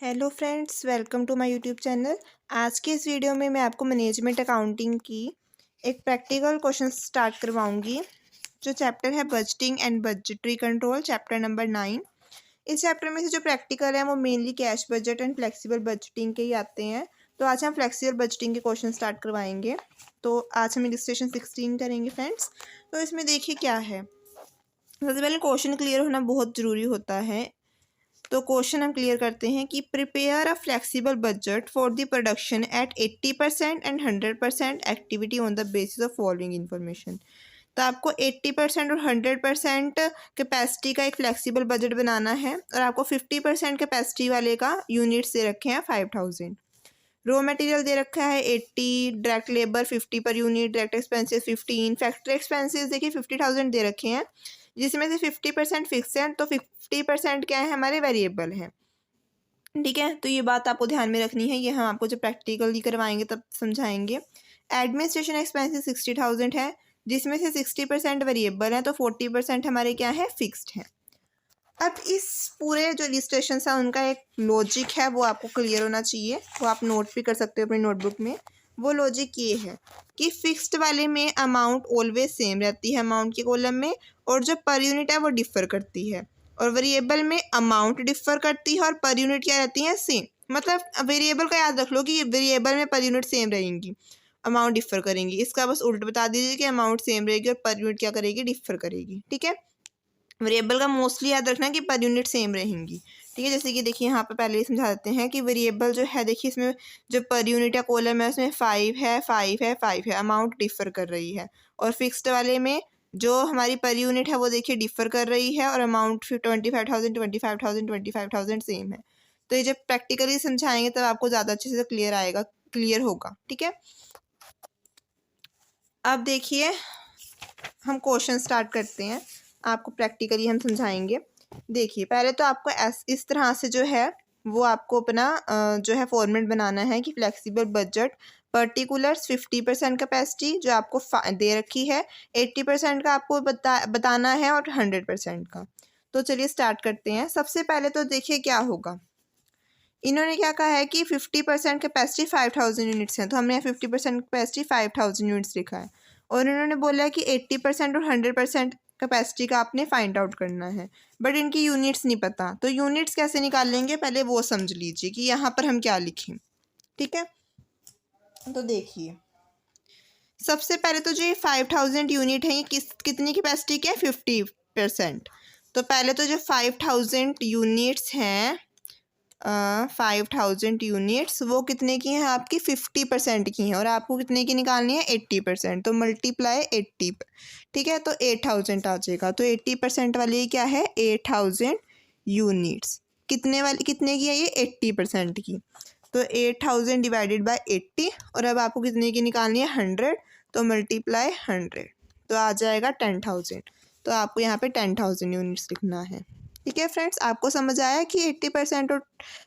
Hello friends, welcome to my YouTube channel. आज के इस वीडियो में मैं आपको मैनेजमेंट अकाउंटिंग की एक प्रैक्टिकल क्वेश्चन स्टार्ट करवाऊंगी। जो चैप्टर है budgeting and budgetary control, chapter number 9। इस चैप्टर में से जो प्रैक्टिकल है वो mainly cash budget and flexible budgeting के ही आते हैं। तो आज हम फ्लेक्सिबल बजटिंग के क्वेश्चन स्टार्ट करवाएंगे। तो आज हम इलस्ट्रेशन 16 करेंगे फ्रेंड्स। तो इसमें देखिए क्या है। सबसे पहले क्वेश्चन क्लियर होना बहुत ज़रूरी होता है। तो क्वेश्चन हम क्लियर करते हैं कि prepare a flexible budget for the production at 80% and 100% activity on the basis of following information. तो आपको 80% और 100% कैपेसिटी का एक फ्लेक्सिबल बजट बनाना है और आपको 50% कैपेसिटी वाले का यूनिट्स दे रखे हैं 5000। रॉ मटेरियल दे रखा है 80, direct labour 50 per unit, direct expenses 15, factory expenses देखिए 50,000 दे रखे हैं, जिसमें से 50% फिक्स है, तो 50% क्या है हमारे वेरिएबल हैं। ठीक है, तो ये बात आपको ध्यान में रखनी है। ये हम आपको जब प्रैक्टिकली करवाएंगे तब समझाएंगे। एडमिनिस्ट्रेशन एक्सपेंसेस 60,000 है, जिसमें से 60% वेरिएबल है, तो 40% हमारे क्या है फिक्स्ड है। अब इस पूरे जो इलस्ट्रेशन है उनका एक लॉजिक है, वो आपको क्लियर होना चाहिए। वो आप नोट भी कर सकते हो अपनी नोटबुक में। वो लॉजिक ये है कि फिक्स्ड वाले में अमाउंट ऑलवेज सेम रहती है अमाउंट के कॉलम में, और जो पर यूनिट है वो डिफ़र करती है। और वेरिएबल में अमाउंट डिफ़र करती है और पर यूनिट क्या रहती है सेम। मतलब वेरिएबल का याद रख लो कि वेरिएबल में पर यूनिट सेम रहेंगी, अमाउंट डिफ़र करेंगी। इसका बस उल्ट बता दीजिए कि अमाउंट सेम रहेगी और पर यूनिट क्या करेगी, डिफ़र करेगी। ठीक है, वेरिएबल का मोस्टली याद रखना कि पर यूनिट सेम रहेंगी। ठीक है, जैसे कि देखिए यहाँ पे पहले ही समझा देते हैं कि वेरिएबल जो है, देखिए इसमें जो पर यूनिट या कॉलम है उसमें 5 है, 5 है, 5 है, अमाउंट डिफ़र कर रही है। और फिक्स्ड वाले में जो हमारी पर यूनिट है वो देखिए डिफ़र कर रही है और अमाउंट फिर 25,000 25,000 25,000 सेम है। तो ये जब प्रैक्टिकली समझाएंगे तब आपको ज़्यादा अच्छे से क्लियर होगा। ठीक है, अब देखिए हम क्वेश्चन स्टार्ट करते हैं, आपको प्रैक्टिकली हम समझाएंगे। देखिए पहले तो आपको इस तरह से जो है वो आपको अपना जो है फॉर्मेट बनाना है कि फ्लेक्सिबल बजट पर्टिकुलर्स 50% कैपेसिटी जो आपको दे रखी है, 80% का आपको बताना है और 100% का। तो चलिए स्टार्ट करते हैं। सबसे पहले तो देखिए क्या होगा। इन्होंने क्या कहा है कि 50% कैपेसिटी 5000 यूनिट्स हैं, तो हमने 50% कैपेसिटी 5000 यूनिट्स लिखा है। और इन्होंने बोला है कि 80% और 100% कैपेसिटी का आपने फाइंड आउट करना है, बट इनकी यूनिट्स नहीं पता। तो यूनिट्स कैसे निकाल लेंगे पहले वो समझ लीजिए कि यहाँ पर हम क्या लिखें। ठीक है, तो देखिए सबसे पहले तो जो ये 5000 यूनिट है ये कितनी कैपेसिटी की है, 50%। तो पहले तो जो 5000 यूनिट्स हैं 5000 यूनिट्स वो कितने की हैं, आपकी 50% की हैं, और आपको कितने की निकालनी है 80%। तो मल्टीप्लाई 80। ठीक है, तो 8000 आ जाएगा। तो 80% वाली क्या है 8000 यूनिट्स। कितने की है ये 80% की। तो 8000 डिवाइडेड बाय 80, और अब आपको कितने की निकालनी है 100। तो मल्टीप्लाई 100, तो आ जाएगा 10,000। तो आपको यहाँ पे 10,000 यूनिट्स लिखना है। ठीक है फ्रेंड्स, आपको समझ आया कि 80% और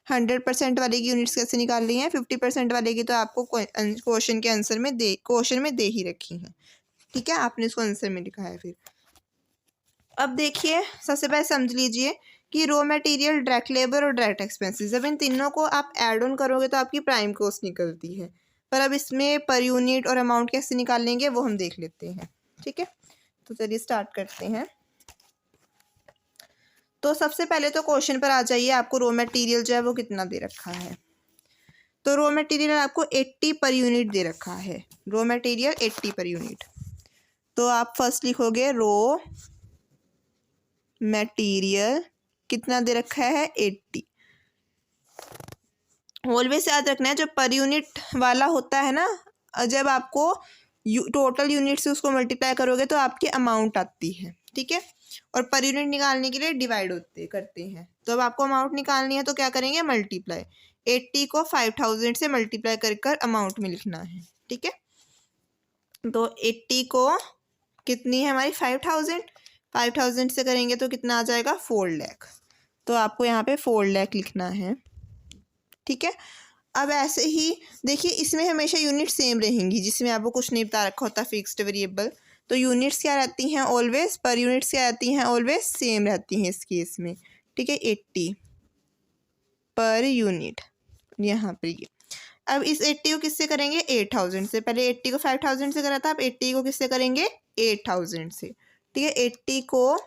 100% वाले की यूनिट्स कैसे निकाल ली हैं। 50% वाले की तो आपको क्वेश्चन के आंसर में क्वेश्चन में दे ही रखी हैं। ठीक है, आपने इसको आंसर में लिखा है। फिर अब देखिए सबसे पहले समझ लीजिए कि रॉ मटेरियल, डायरेक्ट लेबर और डायरेक्ट एक्सपेंसेस, जब इन तीनों को आप ऐड ऑन करोगे तो आपकी प्राइम कॉस्ट निकलती है। पर अब इसमें पर यूनिट और अमाउंट कैसे निकाल लेंगे वो हम देख लेते हैं। ठीक है, तो चलिए स्टार्ट करते हैं। तो सबसे पहले तो क्वेश्चन पर आ जाइए, आपको रॉ मटेरियल जो है वो कितना दे रखा है। तो रॉ मटेरियल आपको 80 पर यूनिट दे रखा है। Raw material 80 per unit. तो आप फर्स्ट लिखोगे रॉ मटेरियल कितना दे रखा है 80। ऑलवेज याद रखना है जो पर यूनिट वाला होता है ना, जब आपको टोटल यूनिट से उसको मल्टीप्लाई करोगे तो आपकी अमाउंट आती है। ठीक है, और पर यूनिट निकालने के लिए डिवाइड करते हैं। तो अब आपको अमाउंट निकालनी है तो क्या करेंगे, मल्टीप्लाई 80 को 5000 से मल्टीप्लाई कर अमाउंट में लिखना है। ठीक है, तो 80 को कितनी है हमारी 5000 से करेंगे तो कितना आ जाएगा 4 लाख। तो आपको यहाँ पे 4 लाख लिखना है। ठीक है, अब ऐसे ही देखिए इसमें हमेशा यूनिट सेम रहेंगी, जिसमें आपको कुछ नहीं बता रखा होता फिक्स्ड वेरिएबल। तो यूनिट्स क्या रहती हैं ऑलवेज, पर यूनिट्स क्या रहती हैं ऑलवेज सेम रहती हैं इस केस में। ठीक है, 80 पर यूनिट, यहाँ पर ये। अब इस 80 को किससे करेंगे, 8000 से। पहले 80 को 5000 से करा था, अब 80 को किससे करेंगे, 8000 से। ठीक है, 80 को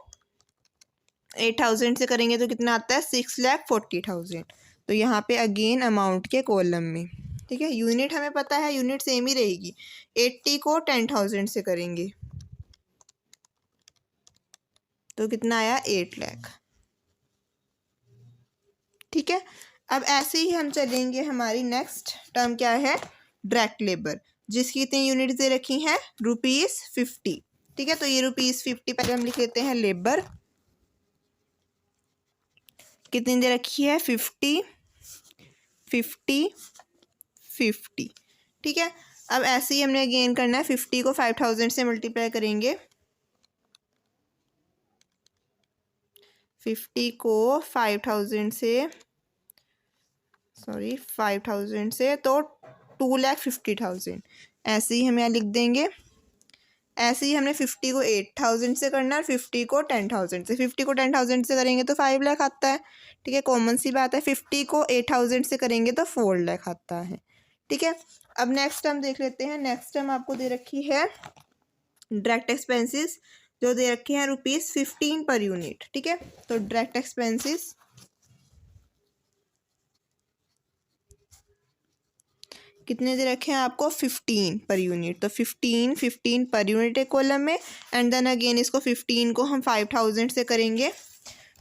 8000 से करेंगे तो कितना आता है, 6,40,000। तो यहाँ पे अगेन अमाउंट के कॉलम में, ठीक है, यूनिट हमें पता है, यूनिट सेम ही रहेगी। 80 को 10,000 से करेंगे तो कितना आया, 8 लाख। ठीक है, अब ऐसे ही हम चलेंगे, हमारी नेक्स्ट टर्म क्या है, डायरेक्ट लेबर, जिसकी कितनी यूनिट दे रखी हैं, ₹50। ठीक है, तो ये ₹50 पहले हम लिख लेते हैं लेबर, कितनी दे रखी है, 50 50 50। ठीक है, अब ऐसे ही हमने अगेन करना है, 50 को 5000 से मल्टीप्लाई करेंगे, 50 को 5000 से, सॉरी 5000 से, तो 2,50,000। ऐसे ही हम यहाँ लिख देंगे। ऐसे ही हमने 50 को 8000 से करना है, 50 को 10,000 से। 50 को 10,000 से करेंगे तो 5 लाख आता है। ठीक है, कॉमन सी बात है। 50 को 8000 से करेंगे तो 4 लाख आता है। ठीक है, अब नेक्स्ट टर्म देख लेते हैं। नेक्स्ट टर्म आपको दे रखी है डायरेक्ट एक्सपेंसेस, जो दे रखे हैं ₹15 पर यूनिट। ठीक है, तो डायरेक्ट एक्सपेंसेस कितने दे रखे हैं आपको, 15 पर यूनिट। तो 15 पर यूनिट है कॉलम में, एंड देन अगेन इसको 15 को हम 5000 से करेंगे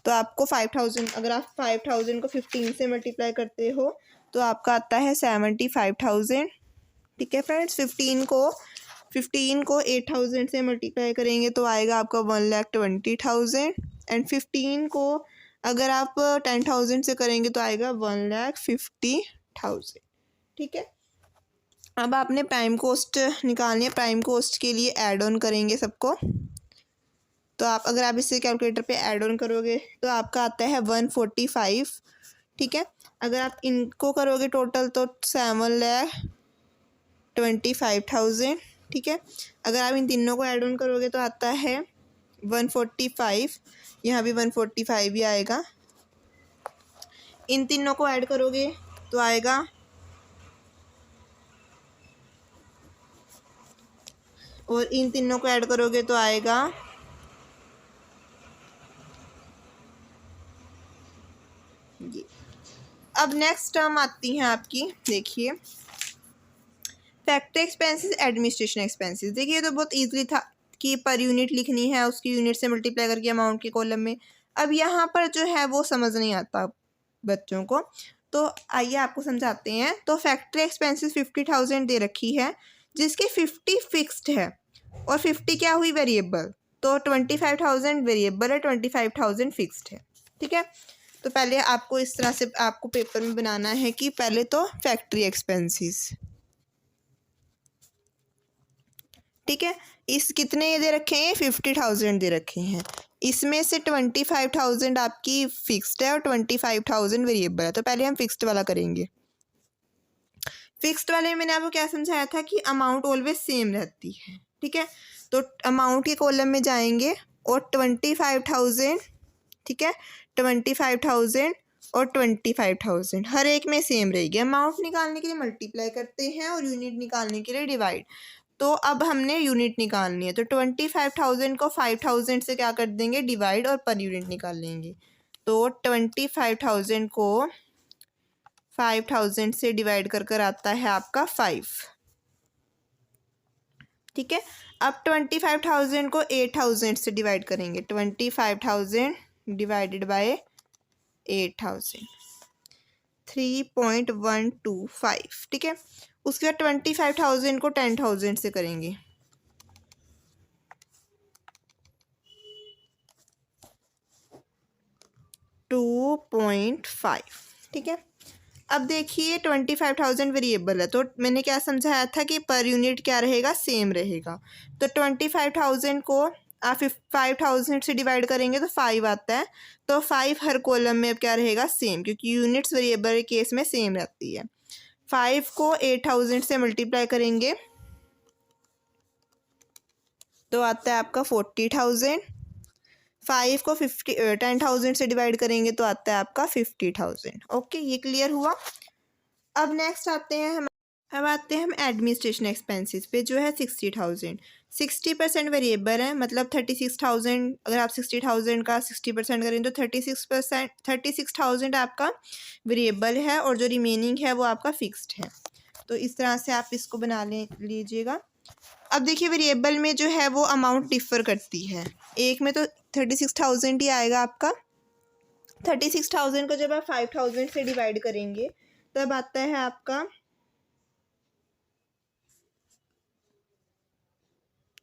तो आपको 5000, अगर आप 5000 को 15 से मल्टीप्लाई करते हो तो आपका आता है 75,000। ठीक है फ्रेंड्स, 15 को 8000 से मल्टीप्लाई करेंगे तो आएगा आपका 1,20,000, एंड 15 को अगर आप 10,000 से करेंगे तो आएगा 1,50,000। ठीक है, अब आपने प्राइम कॉस्ट निकालनी है। प्राइम कॉस्ट के लिए ऐड ऑन करेंगे सबको, तो आप अगर आप इसे कैलकुलेटर पे ऐड ऑन करोगे तो आपका आता है 145। ठीक है, अगर आप इनको करोगे टोटल तो 7,25,000। ठीक है, अगर आप इन तीनों को ऐड ऑन करोगे तो आता है 145, यहाँ भी 145 ही आएगा। इन तीनों को ऐड करोगे तो आएगा, और इन तीनों को ऐड करोगे तो आएगा ये। अब नेक्स्ट टर्म आती हैं आपकी, देखिए फैक्ट्री एक्सपेंसेस, एडमिनिस्ट्रेशन एक्सपेंसेस। देखिए ये तो बहुत इजीली था कि पर यूनिट लिखनी है, उसकी यूनिट से मल्टीप्लाई करके अमाउंट के कॉलम में। अब यहाँ पर जो है वो समझ नहीं आता बच्चों को, तो आइए आपको समझाते हैं। तो फैक्ट्री एक्सपेंसेस 50,000 दे रखी है, जिसकी 50 फिक्स्ड है और 50 क्या हुई, वेरिएबल। तो 25,000 वेरिएबल है, 25,000 फिक्स्ड है। ठीक है, तो पहले आपको इस तरह से आपको पेपर में बनाना है कि पहले तो फैक्ट्री एक्सपेंसेस। ठीक है, इस कितने दे रखे हैं, 50,000 दे रखे हैं। इसमें से 25,000 आपकी फिक्स्ड है और 25,000 वेरिएबल है। तो पहले हम फिक्स्ड वाला करेंगे। फिक्स्ड वाले में मैंने आपको क्या समझाया था कि अमाउंट ऑलवेज सेम रहती है। ठीक है, तो अमाउंट के कॉलम में जाएंगे और 25,000, ठीक है, 25,000 और 25,000 हर एक में सेम रहेगी। अमाउंट निकालने के लिए मल्टीप्लाई करते हैं और यूनिट निकालने के लिए डिवाइड। तो अब हमने यूनिट निकालनी है, तो 25,000 को 5,000 से क्या कर देंगे, डिवाइड, और पर यूनिट निकाल लेंगे। तो 25,000 को 5,000 से डिवाइड कर आता है आपका 5। ठीक है, अब 25,000 को 8,000 से डिवाइड करेंगे। 25,000 डिवाइडेड बाय 8,000, 3.125। ठीक है, उसके बाद 25,000 को 10,000 से करेंगे। $2.5। ठीक है, अब देखिए 25,000 वेरिएबल है, तो मैंने क्या समझाया था कि पर यूनिट क्या रहेगा, सेम रहेगा। तो 25,000 को आप 5,000 से डिवाइड करेंगे तो 5 आता है। तो 5 हर कॉलम में अब क्या रहेगा, सेम, क्योंकि यूनिट्स वेरिएबल के केस में सेम रहती है। 5 को 8,000 से मल्टीप्लाई करेंगे तो आता है आपका 40,000। 5 को 10,000 से डिवाइड करेंगे तो आता है आपका 50,000। ओके, ये क्लियर हुआ। अब नेक्स्ट आते हैं हम एडमिनिस्ट्रेशन एक्सपेंसेस पे, जो है 60,000। 60% वेरिएबल है, मतलब 36,000। अगर आप 60,000 का 60% करें तो 36,000 आपका वेरिएबल है और जो रिमेनिंग है वो आपका फिक्स्ड है। तो इस तरह से आप इसको बना लीजिएगा। अब देखिए वेरिएबल में जो है वो अमाउंट डिफ़र करती है। एक में तो 36,000 ही आएगा आपका। 36,000 को जब आप 5,000 से डिवाइड करेंगे तब आता है आपका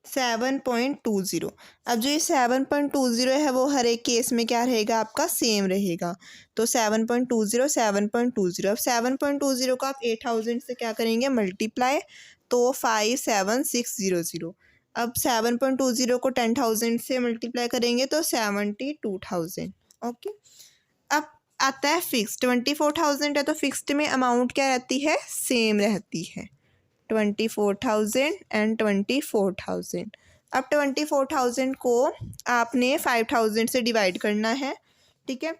7.20। अब जो ये 7.20 है वो हर एक केस में क्या रहेगा आपका, सेम रहेगा। तो 7.20 7.20। अब 7.20 को आप 8,000 से क्या करेंगे, मल्टीप्लाई, तो 57600। अब 7.20 को 10,000 से मल्टीप्लाई करेंगे तो 72,000। ओके, अब आता है फिक्स। 24,000 है तो फिक्स्ड में अमाउंट क्या रहती है, सेम रहती है। 24,000 एंड 24,000। अब 24,000 को आपने 5,000 से डिवाइड करना है, ठीक है।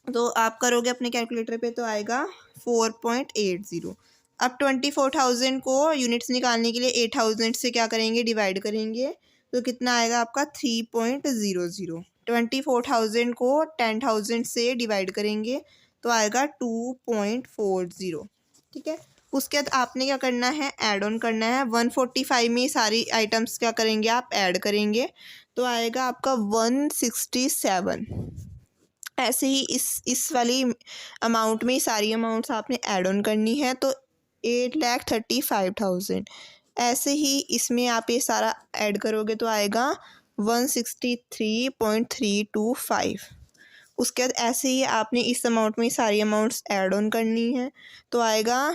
तो आप करोगे अपने कैलकुलेटर पे तो आएगा 4.80। अब 24,000 को यूनिट्स निकालने के लिए 8,000 से क्या करेंगे, डिवाइड करेंगे, तो कितना आएगा आपका 3.00। 24,000 को 10,000 से डिवाइड करेंगे तो आएगा 2.40, ठीक है। उसके बाद आपने क्या करना है, ऐड ऑन करना है। 145 में सारी आइटम्स क्या करेंगे, आप ऐड करेंगे तो आएगा आपका 167। ऐसे ही इस वाली अमाउंट में सारी अमाउंट्स आपने ऐड ऑन करनी है तो 8,35,000। ऐसे ही इसमें आप ये सारा ऐड करोगे तो आएगा 163.325। उसके बाद ऐसे ही आपने इस अमाउंट में सारी अमाउंट्स ऐड ऑन करनी है तो आएगा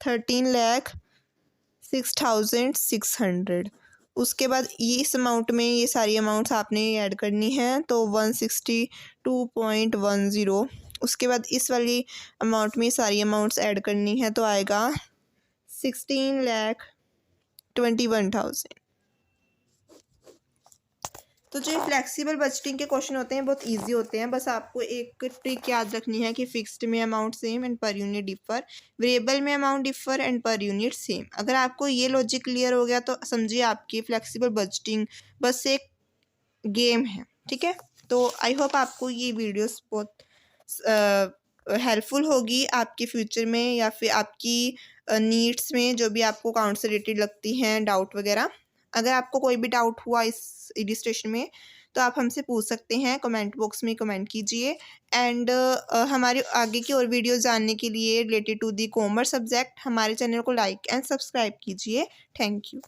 13,06,600। उसके बाद ये इस अमाउंट में ये सारी अमाउंट्स आपने ऐड करनी है तो 162.10। उसके बाद इस वाली अमाउंट में सारी अमाउंट्स ऐड करनी है तो आएगा 16,21,000। तो जो फ्लेक्सिबल बजटिंग के क्वेश्चन होते हैं बहुत इजी होते हैं। बस आपको एक ट्रिक याद रखनी है कि फिक्स्ड में amount same and per unit differ, variable में amount differ and per unit same. अगर आपको ये लॉजिक क्लियर हो गया तो समझिए आपकी फ्लेक्सिबल बजटिंग बस एक गेम है, ठीक है। तो आई होप आपको ये वीडियोस बहुत हेल्पफुल होगी आपके फ्यूचर में या फिर आपकी नीड्स में, जो भी आपको अकाउंट से रिलेटेड लगती हैं डाउट वगैरह। अगर आपको कोई भी डाउट हुआ इस इलिस्ट्रेशन में तो आप हमसे पूछ सकते हैं, कमेंट बॉक्स में कमेंट कीजिए। एंड हमारी आगे की और वीडियो जानने के लिए related to the commerce subject हमारे चैनल को लाइक एंड सब्सक्राइब कीजिए। Thank you.